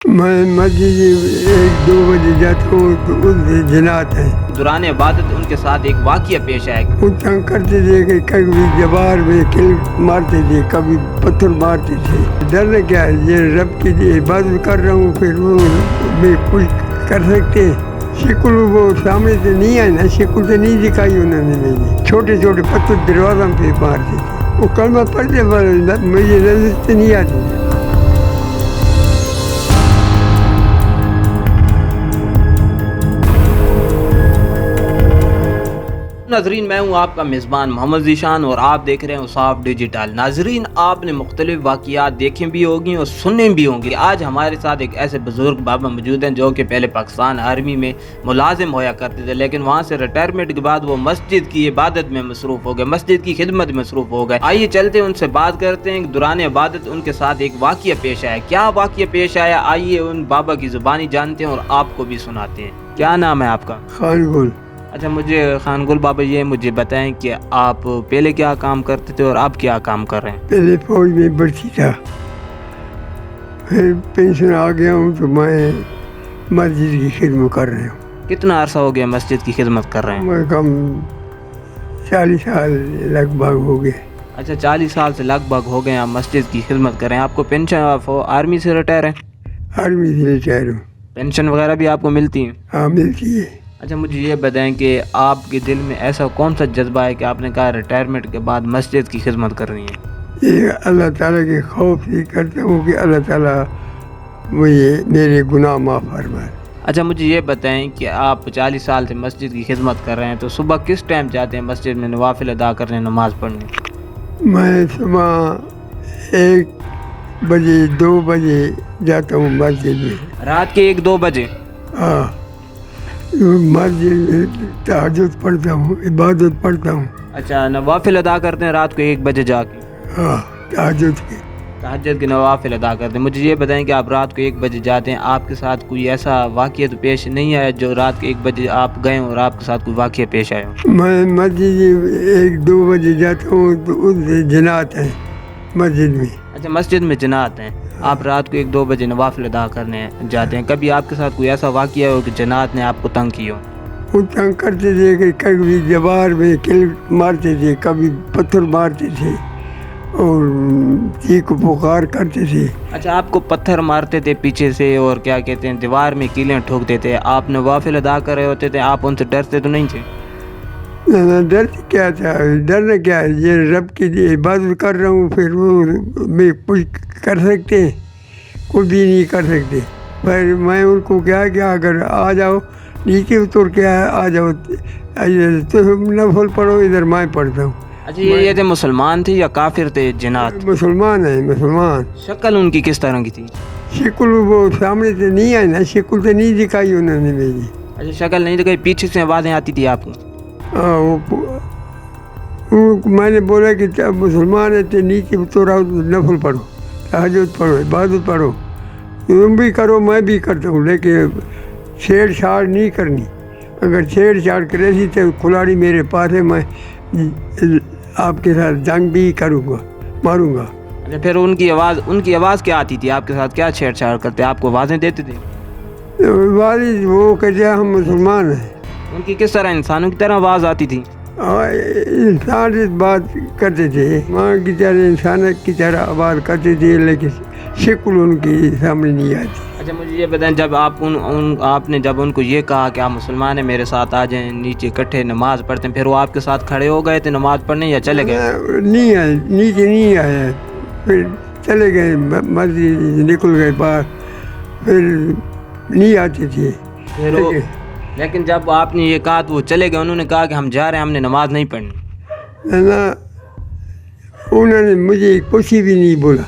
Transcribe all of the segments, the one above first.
میں مسجد 1-2 بجے جاتا ہوں تو ان سے جنات ہیں. دوران عبادت ان کے ساتھ ایک واقعہ پیش آیا. وہ تنگ کرتے تھے کہ کبھی جوار میں کل مارتے تھے, کبھی پتھر مارتے تھے. ڈرنا کیا ہے, یہ رب کی عبادت کر رہا ہوں, پھر وہ میں کچھ کر سکتے. شکل وہ سامنے سے نہیں آئے نا, شکل سے نہیں دکھائی انہوں نے مجھے. چھوٹے چھوٹے پتھر دروازوں پہ مارتے تھے. وہ کلمہ پڑھتے مجھے نظر سے نہیں آتی. ناظرین, میں ہوں آپ کا میزبان محمد ذیشان اور آپ دیکھ رہے ہیں انصاف ڈیجیٹل. ناظرین, آپ نے مختلف واقعات دیکھیں بھی ہوگی اور سنیں بھی ہوں گی. آج ہمارے ساتھ ایک ایسے بزرگ بابا موجود ہیں جو کہ پہلے پاکستان آرمی میں ملازم ہویا کرتے تھے, لیکن وہاں سے ریٹائرمنٹ کے بعد وہ مسجد کی عبادت میں مصروف ہو گئے, مسجد کی خدمت میں مصروف ہو گئے. آئیے چلتے ہیں ان سے بات کرتے ہیں. دوران عبادت ان کے ساتھ ایک واقعہ پیش آیا. کیا واقعہ پیش آیا, آئیے ان بابا کی زبانی جانتے ہیں اور آپ کو بھی سناتے ہیں. کیا نام ہے آپ کا؟ خان گل. اچھا, مجھے خان گل بابا یہ مجھے بتائیں کہ آپ پہلے کیا کام کرتے تھے اور اب کیا کام کر رہے ہیں؟ پہلے فوج میں بھرتی تھا, پھر پینشن آ گیا ہوں تو میں مسجد کی خدمت کر رہا ہوں. کتنا عرصہ ہو گیا مسجد کی خدمت کر رہے ہیں؟ میں کم 40 سال لگ بھگ ہو گئے. اچھا, 40 سال سے لگ بھگ ہو گئے آپ مسجد کی خدمت کر رہے ہیں. آپ کو پینشن, آپ آرمی سے ریٹائر ہیں؟ آرمی سے ریٹائر ہوں. پینشن وغیرہ بھی آپ کو ملتی ہیں؟ ہاں, ملتی ہے. اچھا, مجھے یہ بتائیں کہ آپ کے دل میں ایسا کون سا جذبہ ہے کہ آپ نے کہا ریٹائرمنٹ کے بعد مسجد کی خدمت کرنی ہے؟ یہ اللہ تعالیٰ کے خوف سے کرتا ہوں کہ اللہ تعالیٰ مجھے میرے گناہ معاف فرمائے. اچھا, مجھے یہ بتائیں کہ آپ 40 سال سے مسجد کی خدمت کر رہے ہیں, تو صبح کس ٹائم جاتے ہیں مسجد میں نوافل ادا کرنے, نماز پڑھنے؟ میں صبح 1 بجے 2 بجے جاتا ہوں مسجد میں. رات کے 1-2 بجے؟ ہاں, مسجد میں تہجد پڑھتا ہوں, عبادت پڑھتا ہوں. اچھا, نوافل ادا کرتے ہیں رات کو 1 بجے جا کے؟ ہاں, تہجد کے نوافل ادا کرتے ہیں. مجھے یہ بتائیں کہ آپ رات کو 1 بجے جاتے ہیں, آپ کے ساتھ کوئی ایسا واقعہ تو پیش نہیں آیا جو رات کے 1 بجے آپ گئے اور آپ کے ساتھ کوئی واقعہ پیش آیا ہو؟ میں مسجد 1-2 بجے جاتا ہوں تو ان سے جنات ہیں مسجد میں. اچھا, مسجد میں جنات ہیں, آپ رات کو 1-2 بجے نوافل ادا کرنے جاتے ہیں. کبھی آپ کے ساتھ کوئی ایسا واقعہ ہو کہ جنات نے آپ کو تنگ کی ہو؟ وہ تنگ کرتے تھے کہ کبھی جوار میں کل مارتے تھے, کبھی پتھر مارتے تھے اور چیخ پکار کرتے تھے. اچھا, آپ کو پتھر مارتے تھے پیچھے سے اور کیا کہتے ہیں دیوار میں کیلیں ٹھوکتے تھے, آپ نوافل ادا کر رہے ہوتے تھے, آپ ان سے ڈرتے تو نہیں تھے؟ ڈر کیا تھا, ڈرنا کیا ہے, یہ رب کی عبادت کر رہا ہوں, پھر وہ میں کچھ کر سکتے, کچھ بھی نہیں کر سکتے. پھر میں ان کو کیا اگر آ جاؤ نیچے اتر کے آ جاؤ تو نفل پڑھو, ادھر میں پڑھتا ہوں. اچھا, یہ تھے مسلمان تھے یا کافر تھے جنات؟ مسلمان ہیں, مسلمان. شکل ان کی کس طرح کی تھی؟ شکل وہ سامنے سے نہیں آئے نا, شکل سے نہیں دکھائی انہوں نے میری. اچھا, شکل نہیں دکھائی, پیچھے سے آوازیں آتی تھی آپ کو؟ ہاں, میں نے بولا کہ مسلمان ہے تو نیچے اتر آؤ, نفل پڑھو, تہجد پڑھو, عبادت پڑھو. تم بھی کرو, میں بھی کرتا ہوں, لیکن چھیڑ چھاڑ نہیں کرنی. اگر چھیڑ چھاڑ کرے سی تو کھلاڑی میرے پاس ہے, میں آپ کے ساتھ جنگ بھی کروں گا, ماروں گا. اچھا, پھر ان کی آواز کیا آتی تھی, آپ کے ساتھ کیا چھیڑ چھاڑ کرتے, آپ کو آوازیں دیتے تھے؟ والد وہ کہتے ہیں ہم مسلمان ہیں. ان کی کس طرح, انسانوں کی طرح آواز آتی تھی؟ انسان سے بات کرتے تھے, ماں کی طرح انسان کی طرح آواز کرتے تھے, لیکن شکل ان کی سامنے نہیں آتی. اچھا, مجھے یہ بتائیں, جب آپ نے جب ان کو یہ کہا کہ آپ مسلمان ہیں, میرے ساتھ آ جائیں, نیچے اکٹھے نماز پڑھتے ہیں, پھر وہ آپ کے ساتھ کھڑے ہو گئے تھے نماز پڑھنے یا چلے گئے؟ نہیں آئے, نیچے نہیں آئے, پھر چلے گئے, مسجد نکل گئے باہر, پھر نہیں آتے تھے. لیکن جب آپ نے یہ کہا تو وہ چلے گئے, انہوں نے کہا کہ ہم جا رہے ہیں, ہم نے نماز نہیں پڑھنی؟ نا, انہوں نے مجھے کچھ بھی نہیں بولا.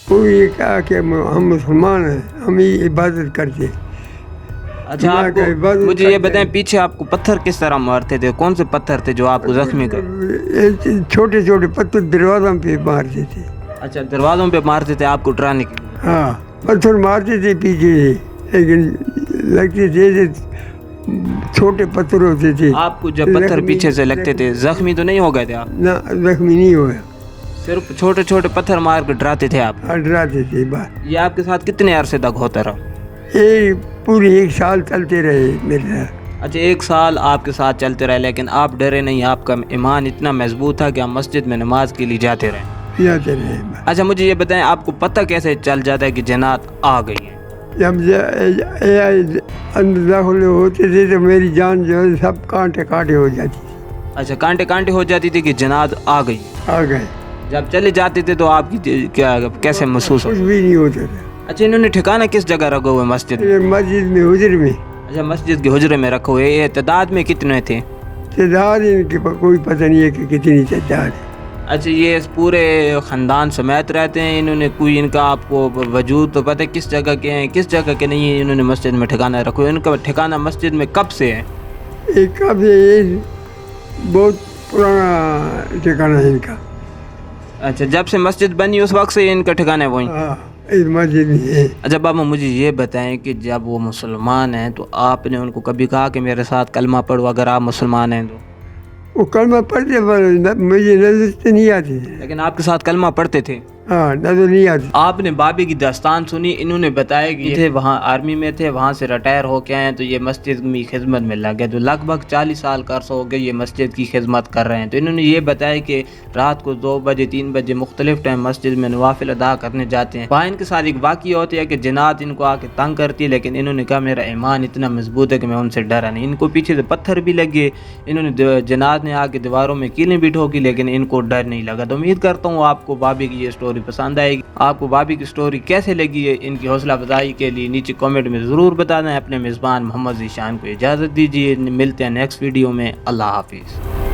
وہ یہ کہا کہ ہم مسلمان ہیں, ہم ہی عبادت کرتے. اچھا, مجھے یہ بتائیں, پیچھے آپ کو پتھر کس طرح مارتے تھے, کون سے پتھر تھے جو آپ کو زخمی کر؟ چھوٹے چھوٹے پتھر دروازوں پہ مارتے تھے. اچھا, دروازوں پہ مارتے تھے آپ کو ڈرانے کے لیے؟ ہاں, پتھر مارتے تھے پیچھے سے, لیکن لگتے تھے چھوٹے پتھر ہوتے تھے. آپ کو جب پتھر پیچھے سے لگتے تھے زخمی تو نہیں ہو گئے تھے آپ؟ نہ, زخمی نہیں ہوا. صرف چھوٹے چھوٹے پتھر مار کے ڈراتے تھے آپ؟ ڈراتے تھے بس. یہ آپ کے ساتھ کتنے عرصے تک ہوتا رہا؟ یہ پوری 1 سال چلتے رہے میرے ساتھ. اچھا 1 سال آپ کے ساتھ چلتے رہے لیکن آپ ڈرے نہیں، آپ کا ایمان اتنا مضبوط تھا کہ آپ مسجد میں نماز کے لیے جاتے رہے؟ جاتے رہے بس. اچھا مجھے یہ بتائیں آپ کو پتہ کیسے چل جاتا ہے کہ جنات آ گئی ہیں؟ جب اندر داخل ہوتے تھے تو میری جان جو ہے سب کانٹے کانٹے ہو جاتی تھی. اچھا کانٹے کانٹے ہو جاتی تھی کہ جنات آ گئی؟ آ گئے. جب چلے جاتے تھے تو آپ کی کیا کیسے محسوس ہو؟ کچھ بھی نہیں ہوتا تھا. اچھا انہوں نے ٹھکانہ کس جگہ رکھا ہوا ہے مسجد میں؟ یہ مسجد میں حجر میں. اچھا مسجد کے حجرے میں رکھے ہوئے. یہ تعداد میں کتنے تھے؟ تعداد ان کے کوئی پتہ نہیں ہے کہ کتنی تعداد ہے. اچھا یہ پورے خاندان سمیت رہتے ہیں؟ انہوں نے کوئی ان کا آپ کو وجود تو پتہ ہے کس جگہ کے ہیں کس جگہ کے نہیں ہیں؟ انہوں نے مسجد میں ٹھکانہ رکھا ہوا ہے. ان کا ٹھکانہ مسجد میں کب سے ہے؟ ایک کب سے یہ بہت پرانا ٹھکانا ہے ان کا. اچھا جب سے مسجد بنی اس وقت سے ان کا ٹھکانہ ہے وہیں؟ ہاں اس مسجد میں ہے. اچھا بابا مجھے یہ بتائیں کہ جب وہ مسلمان ہیں تو آپ نے ان کو کبھی کہا کہ میرے ساتھ کلمہ پڑھو اگر آپ مسلمان ہیں تو؟ وہ کلمہ پڑھتے پر مجھے نظر سے نہیں آتی تھی. لیکن آپ کے ساتھ کلمہ پڑھتے تھے؟ ہاں نظر نہیں آتی. آپ نے بابی کی داستان سنی، انہوں نے بتایا کہ تھے وہاں آرمی میں تھے، وہاں سے ریٹائر ہو کے آئے تو یہ مسجد کی خدمت میں لگ گئے، تو لگ بھگ 40 سال کا عرصہ ہو گئے یہ مسجد کی خدمت کر رہے ہیں. تو انہوں نے یہ بتایا کہ رات کو 2 بجے 3 بجے مختلف ٹائم مسجد میں نوافل ادا کرنے جاتے ہیں. وہاں ان کے ساتھ ایک واقعہ ہوتی ہے کہ جنات ان کو آ کے تنگ کرتی ہے، لیکن انہوں نے کہا میرا ایمان اتنا مضبوط ہے کہ میں ان سے ڈرا نہیں. ان کو پیچھے سے پتھر بھی لگے، انہوں نے جنات نے آ کے دیواروں میں کیلیں بھی ٹھوکی لیکن ان کو ڈر نہیں لگا. تو امید کرتا ہوں آپ کو بابی کی یہ سٹوری پسند آئے گی. آپ کو بابی کی سٹوری کیسے لگی ہے ان کی حوصلہ افزائی کے لیے نیچے کامنٹ میں ضرور بتانا ہے. اپنے میزبان محمد ذیشان کو اجازت دیجیے، ملتے ہیں نیکسٹ ویڈیو میں. اللہ حافظ.